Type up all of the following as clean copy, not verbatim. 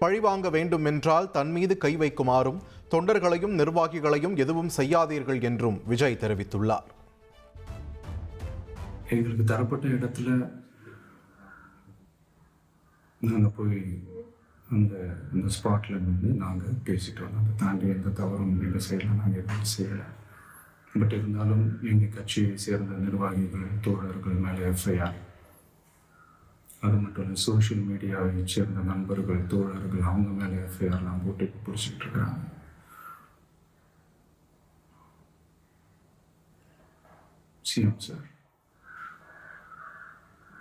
பழிவாங்க வேண்டும் என்றால் தன் மீது கை வைக்குமாறும் தொண்டர்களையும் நிர்வாகிகளையும் எதுவும் செய்யாதீர்கள் என்றும் விஜய் தெரிவித்துள்ளார். எங்களுக்கு தரப்பட்ட இடத்துல நாங்கள் போய் அந்த ஸ்பாட்டில் வந்து நாங்கள் பேசிட்டோம். அதை தாண்டி எந்த தவறும் எங்கள் சைடில் நாங்கள் எதுவும் செய்யலை. பட் இருந்தாலும் எங்கள் கட்சியை சேர்ந்த நிர்வாகிகள் தோழர்கள் மேலே எஃப்ஐஆர், அது மட்டும் இல்லை சோஷியல் மீடியாவை சேர்ந்த நண்பர்கள் தோழர்கள் அவங்க மேலே எஃப்ஐஆர்லாம் போட்டு பிடிச்சிட்டு இருக்கிறாங்க. சிஎம் சார்,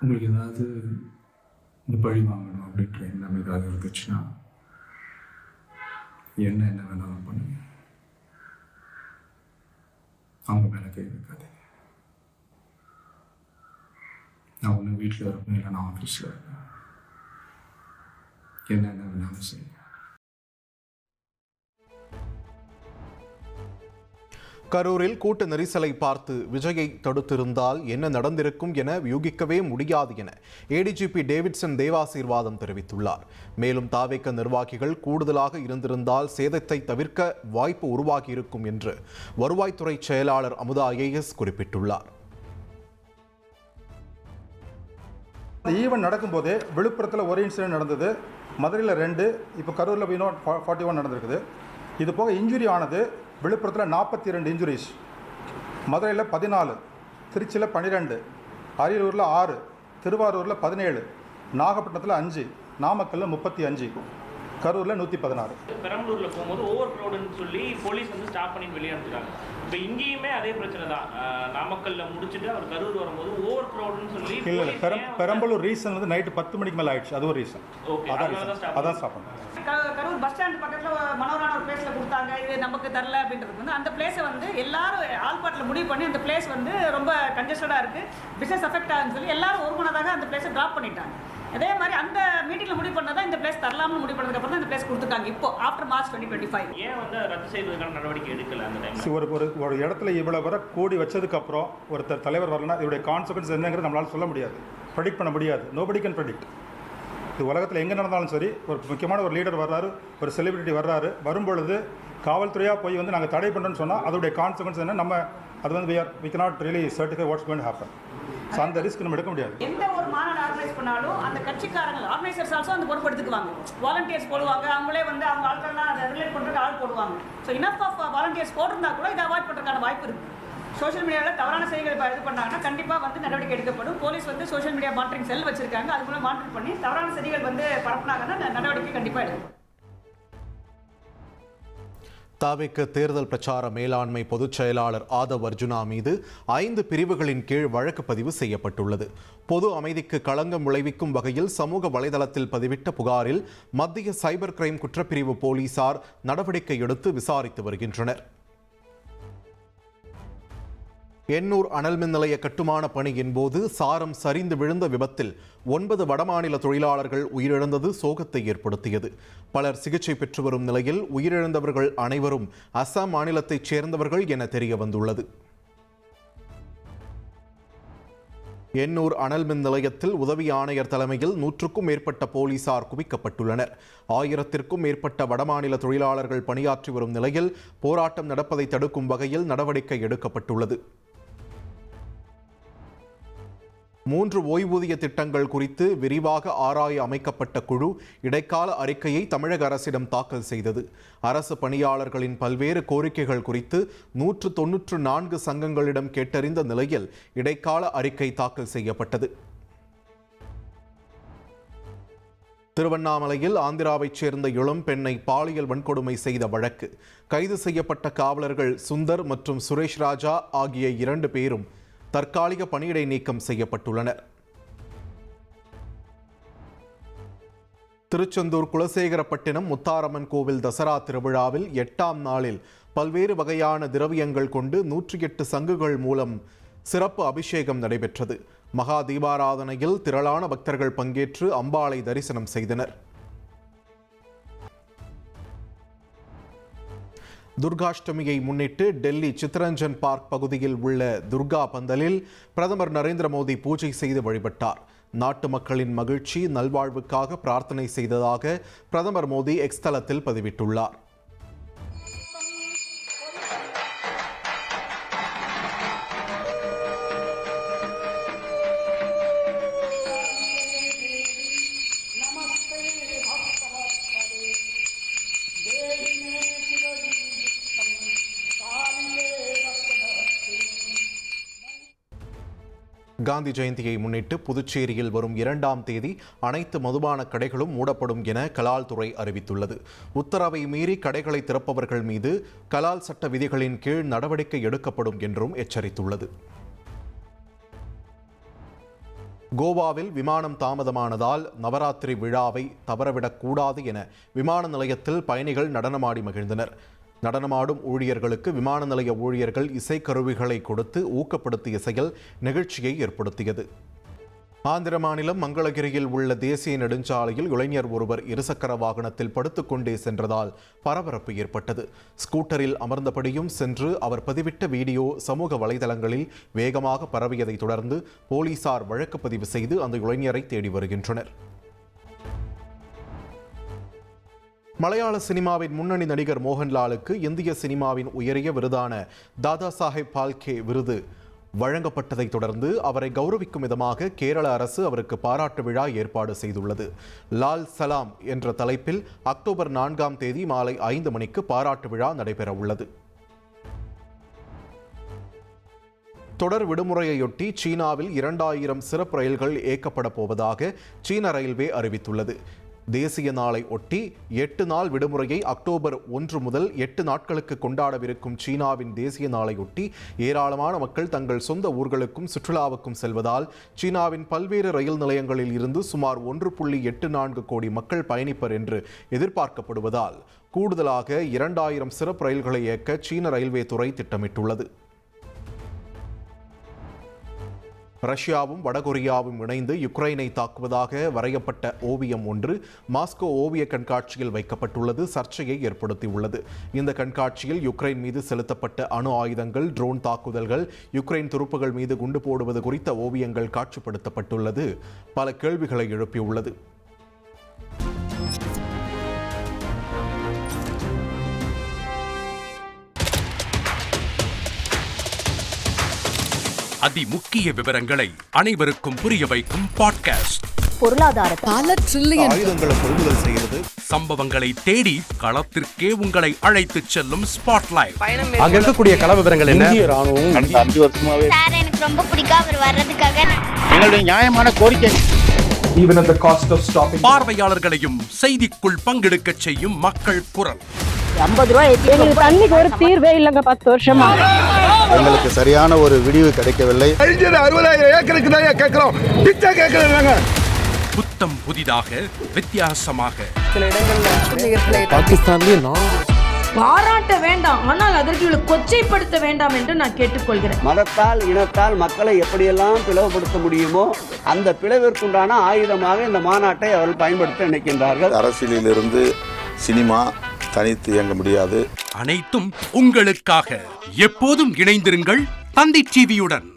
உங்களுக்கு ஏதாவது இந்த பழி வாங்கணும் அப்படின்ற எண்ணம் ஏதாவது இருந்துச்சுன்னா என்ன வேணாலும் பண்ணுங்க. அவங்க மேலே கை வைக்காதீங்க. நான் ஒன்று வீட்டில் இருப்பேன், இல்லை நான் ஆஃபீஸில் இருப்பேன். என்ன வேணாலும் செய்யுங்க. கரூரில் கூட்ட நெரிசலை பார்த்து விஜயை தடுத்திருந்தால் என்ன நடந்திருக்கும் என யூகிக்கவே முடியாது என ஏடிஜிபி டேவிட்சன் தேவாசீர்வாதம் தெரிவித்துள்ளார். மேலும் தாவேக நிர்வாகிகள் கூடுதலாக இருந்திருந்தால் சேதத்தை தவிர்க்க வாய்ப்பு உருவாகியிருக்கும் என்று வருவாய்த்துறை செயலாளர் அமுதா ஐஏஎஸ் குறிப்பிட்டுள்ளார். ஈவென்ட் நடக்கும்போது விழுப்புரத்தில் ஒரு இன்சிடென்ட் நடந்தது, மதுரையில் 2, இப்போ கரூரில் 41 நடந்திருக்குது. இது போக இன்ஜுரி ஆனது விழுப்புரத்தில் 42 இன்ஜுரிஸ், மதுரையில் 14, திருச்சியில் 12, அரியலூரில் 6, திருவாரூரில் 17, நாகப்பட்டினத்தில் 5, நாமக்கல்லில் 35, கரூரில் 116. பெரம்பலூரில் போகும்போது ஓவர் க்ரௌடுன்னு சொல்லி போலீஸ் வந்து ஸ்டாப் பண்ணி வெளியே அனுப்பிச்சிட்டாங்க. இப்போ இங்கேயுமே அதே பிரச்சனை தான். நாமக்கல்லில் முடிச்சுட்டு அவர் கரூர் வரும்போது ஓவர் க்ரௌடுன்னு சொல்லி இல்லை பெரம்பலூர் ரீசன் வந்து நைட்டு 10 மணிக்கு மேலே ஆயிடுச்சு. அது ஒரு ரீசன். அதான் ஸ்டாப் பண்ணேன். கரூர் பஸ் ஸ்டாண்ட் பக்கத்தில் மனோரான ஒரு பிளேஸில் கொடுத்தாங்க, இது நமக்கு தரல அப்படின்றது வந்து அந்த பிளேஸை வந்து எல்லாரும் ஆல்பாட்டில் முடிவு பண்ணி அந்த பிளேஸ் வந்து ரொம்ப கன்ஜஸ்டடாக இருக்குது, பிஸ்னஸ் அஃபெக்ட் ஆகுதுன்னு சொல்லி எல்லாரும் ஒரு மனதாக அந்த பிளேஸை ட்ராப் பண்ணிட்டாங்க. அதே மாதிரி அந்த மீட்டிங்கில் முடிவு பண்ணதான் இந்த பிளேஸ் தரலாம்னு முடிவு பண்ணதுக்கப்புறம் தான் இந்த பிளேஸ் கொடுத்துருக்காங்க. இப்போ ஆஃப்டர் மார்ச் 2025 ஏன் வந்து ரத்து செய்வதற்கான நடவடிக்கை எடுக்கல? அந்த டைம் ஒரு இடத்துல இவ்வளோ வர கூடி வச்சதுக்கப்புறம் ஒருத்தர் தலைவர் வரலன்னா இதோடைய கான்சிக்வன்ஸ் என்னங்கிறது நம்மளால் சொல்ல முடியாது, ப்ரெடிக்ட் பண்ண முடியாது. Nobody can predict. இது உலகத்தில் எங்கே நடந்தாலும் சரி, ஒரு முக்கியமான ஒரு லீடர் வர்றாரு, ஒரு செலிபிரிட்டி வர்றாரு, வரும்பொழுது காவல்துறையாக போய் வந்து நாங்கள் தடை பண்ணுறோன்னு சொன்னால் அதோடைய கான்சிக்வன்ஸ் என்ன, நம்ம அது வந்து we cannot really certify what's going to happen. So அந்த ரிஸ்க் நம்ம எடுக்க முடியாது. எந்த ஒரு மாநாடு ஆர்கனைஸ் பண்ணாலும் அந்த கட்சிக்காரங்க ஆர்கனைசர்ஸ் ஆல்சோ அந்த பொறுப்பு எடுத்துக்குவாங்க. வாலண்டியர்ஸ் போடுவாங்க, அவங்களே வந்து அவங்க ஆட்கள்லாம் அதை ரிலேட் பண்ணுறதுக்கு ஆள் போடுவாங்க. ஸோ இனஃப் ஆஃப் வாலண்டியர்ஸ் போட்டிருந்தா கூட இதை அவாய்ட் பண்ணுறதுக்கான வாய்ப்பு இருக்குது. சோஷியல் மீடியாவில் தவறான செய்திகள் இது பண்ணாங்கன்னா கண்டிப்பாக வந்து நடவடிக்கை எடுக்கப்படும். போலீஸ் வந்து சோஷியல் மீடியா மானிட்டரிங் செல் வச்சிருக்காங்க, அது மூலம் மானிட்டர் பண்ணி தவறான செய்திகள் வந்து பரப்புனாங்கன்னா நடவடிக்கை கண்டிப்பாக எடுக்கும். தாவேக தேர்தல் பிரச்சார மேலாண்மை பொதுச் செயலாளர் ஆதவ் அர்ஜுனா மீது 5 பிரிவுகளின் கீழ் வழக்கு பதிவு செய்யப்பட்டுள்ளது. பொது அமைதிக்கு களங்கம் விளைவிக்கும் வகையில் சமூக வலைதளத்தில் பதிவிட்ட புகாரில் மத்திய சைபர் கிரைம் குற்றப்பிரிவு போலீசார் நடவடிக்கை எடுத்து விசாரித்து வருகின்றனர். எண்ணூர் அனல் மின் நிலைய கட்டுமான பணியின் போது சாரம் சரிந்து விழுந்த விபத்தில் 9 வடமாநில தொழிலாளர்கள் உயிரிழந்தது சோகத்தை ஏற்படுத்தியது. பலர் சிகிச்சை பெற்று வரும் நிலையில் உயிரிழந்தவர்கள் அனைவரும் அசாம் மாநிலத்தைச் சேர்ந்தவர்கள் என தெரிய வந்துள்ளது. எண்ணூர் அனல் மின் நிலையத்தில் உதவி ஆணையர் தலைமையில் 100க்கும் மேற்பட்ட போலீசார் குவிக்கப்பட்டுள்ளனர். 1000த்திற்கும் மேற்பட்ட வடமாநில தொழிலாளர்கள் பணியாற்றி வரும் நிலையில் போராட்டம் நடப்பதை தடுக்கும் வகையில் நடவடிக்கை எடுக்கப்பட்டுள்ளது. 3 ஓய்வூதிய திட்டங்கள் குறித்து விரிவாக ஆராய அமைக்கப்பட்ட குழு இடைக்கால அறிக்கையை தமிழக அரசிடம் தாக்கல் செய்தது. அரசு பணியாளர்களின் பல்வேறு கோரிக்கைகள் குறித்து 194 சங்கங்களிடம் கேட்டறிந்த நிலையில் இடைக்கால அறிக்கை தாக்கல் செய்யப்பட்டது. திருவண்ணாமலையில் ஆந்திராவைச் சேர்ந்த இளம் பெண்ணை பாலியல் வன்கொடுமை செய்த வழக்கு. கைது செய்யப்பட்ட காவலர்கள் சுந்தர் மற்றும் சுரேஷ் ராஜா ஆகிய 2 பேரும் தற்காலிக பணியிடை நீக்கம் செய்யப்பட்டுள்ளனர். திருச்செந்தூர் குலசேகரப்பட்டினம் முத்தாரம்மன் கோவில் தசரா திருவிழாவில் 8ஆம் நாளில் பல்வேறு வகையான திரவியங்கள் கொண்டு 108 சங்குகள் மூலம் சிறப்பு அபிஷேகம் நடைபெற்றது. மகா தீபாராதனையில் திரளான பக்தர்கள் பங்கேற்று அம்பாளை தரிசனம் செய்தனர். துர்காஷ்டமியை முன்னிட்டு டெல்லி சித்ரஞ்சன் பார்க் பகுதியில் உள்ள துர்கா பந்தலில் பிரதமர் நரேந்திர மோடி பூஜை செய்து வழிபட்டார். நாட்டு மக்களின் மகிழ்ச்சி நல்வாழ்வுக்காக பிரார்த்தனை செய்ததாக பிரதமர் மோடி எக்ஸ் தளத்தில் பதிவிட்டுள்ளார். காந்தி ஜெயந்தியை முன்னிட்டு புதுச்சேரியில் வரும் 2ஆம் தேதி அனைத்து மதுபான கடைகளும் மூடப்படும் என கலால் துறை அறிவித்துள்ளது. உத்தரவை மீறி கடைகளை திறப்பவர்கள் மீது கலால் சட்ட விதிகளின் கீழ் நடவடிக்கை எடுக்கப்படும் என்றும் எச்சரித்துள்ளது. கோவாவில் விமானம் தாமதமானதால் நவராத்திரி விழாவை தவறவிடக்கூடாது என விமான நிலையத்தில் பயணிகள் நடனமாடி மகிழ்ந்தனர். நடனமாடும் ஊழியர்களுக்கு விமான நிலைய ஊழியர்கள் இசைக்கருவிகளை கொடுத்து ஊக்கப்படுத்திய செயல் நிகழ்ச்சியை ஏற்படுத்தியது. ஆந்திர மாநிலம் மங்களகிரியில் உள்ள தேசிய நெடுஞ்சாலையில் இளைஞர் ஒருவர் இருசக்கர வாகனத்தில் படுத்துக்கொண்டே சென்றதால் பரபரப்பு ஏற்பட்டது. ஸ்கூட்டரில் அமர்ந்தபடியும் சென்று அவர் பதிவிட்ட வீடியோ சமூக வலைதளங்களில் வேகமாக பரவியதை தொடர்ந்து போலீசார் வழக்கு பதிவு செய்து அந்த இளைஞரை தேடி வருகின்றனர். மலையாள சினிமாவின் முன்னணி நடிகர் மோகன்லாலுக்கு இந்திய சினிமாவின் உயரிய விருதான தாதா சாஹேப் பால்கே விருது வழங்கப்பட்டதை தொடர்ந்து அவரை கௌரவிக்கும் விதமாக கேரள அரசு அவருக்கு பாராட்டு விழா ஏற்பாடு செய்துள்ளது. லால் சலாம் என்ற தலைப்பில் அக்டோபர் 4ஆம் தேதி மாலை 5 மணிக்கு பாராட்டு விழா நடைபெற உள்ளது. தொடர் விடுமுறையொட்டி சீனாவில் 2000 சிறப்பு ரயில்கள் இயக்கப்பட போவதாக சீன ரயில்வே அறிவித்துள்ளது. தேசிய நாளை ஒட்டி 8 நாள் விடுமுறையை அக்டோபர் 1 முதல் 8 நாட்களுக்கு கொண்டாடவிருக்கும் சீனாவின் தேசிய நாளையொட்டி ஏராளமான மக்கள் தங்கள் சொந்த ஊர்களுக்கும் சுற்றுலாவுக்கும் செல்வதால் சீனாவின் பல்வேறு ரயில் நிலையங்களில் இருந்து சுமார் 1.84 கோடி மக்கள் பயணிப்பர் என்று எதிர்பார்க்கப்படுவதால் கூடுதலாக 2000 சிறப்பு ரயில்களை இயக்க சீன ரயில்வே துறை திட்டமிட்டுள்ளது. ரஷ்யாவும் வடகொரியாவும் இணைந்து யுக்ரைனை தாக்குவதாக வரையப்பட்ட ஓவியம் ஒன்று மாஸ்கோ ஓவிய கண்காட்சியில் வைக்கப்பட்டுள்ளது சர்ச்சையை ஏற்படுத்தியுள்ளது. இந்த கண்காட்சியில் யுக்ரைன் மீது செலுத்தப்பட்ட அணு ஆயுதங்கள், ட்ரோன் தாக்குதல்கள், யுக்ரைன் துருப்புகள் மீது குண்டு போடுவது குறித்த ஓவியங்கள் காட்சிப்படுத்தப்பட்டுள்ளது பல கேள்விகளை எழுப்பியுள்ளது. அதிமுக்கிய விவரங்களை அனைவருக்கும் புரிய வைக்கும் பாட்காஸ்ட். பொருளாதாரத்தை பல ட்ரில்லியன் ஆயுதங்களை கொள்முதல் செய்கிறது. சம்பவங்களை தேடி களத்திற்கே உங்களை அழைத்து செல்லும் ஸ்பாட்லைட். அங்க இருக்கக்கூடிய கள விவரங்கள் என்ன? கடந்த 5 வருஷமாவே சார் எனக்கு ரொம்ப பிடிக்கும் அவர் வர்றதுக்காக. எங்களுடைய நியாயமான கோரிக்கை. Even at the cost of stopping. பார்வையாளர்களையும் செய்திக்குள் பங்கெடுக்க செய்யும் மக்கள் குரல். 50 ரூபாய் எங்களுக்கு தண்ணிக்கு ஒரு தீர்வே இல்லங்க 10 வருஷமா. எங்களுக்கு சரியான ஒரு விடிவு கிடைக்கவில்லை. 60,000 ஏக்கருக்கு தான் கேக்குறோம். பிச்சை கேக்குறாங்க. புத்தம் புதிதாக வித்தியாசமாக சில இடங்கள்ல பாகிஸ்தான்லயே பாராட்ட வேண்டாம், ஆனால் அதற்கு இவளை கொச்சைப்படுத்த வேண்டாம் என்று நான் கேட்டுக்கொள்கிறேன். மதத்தால் இனத்தால் மக்களை எப்படியெல்லாம் பிளவுபடுத்த முடியுமோ அந்த பிளவிற்குண்டான ஆயுதமாக இந்த மாநாட்டை அவர்கள் பயன்படுத்த நினைக்கின்றார்கள். அரசியலிலிருந்து சினிமா தனித்து இயங்க முடியாது. அனைத்தும் உங்களுக்காக. எப்போதும் இணைந்திருங்கள் தந்தி டிவியுடன்.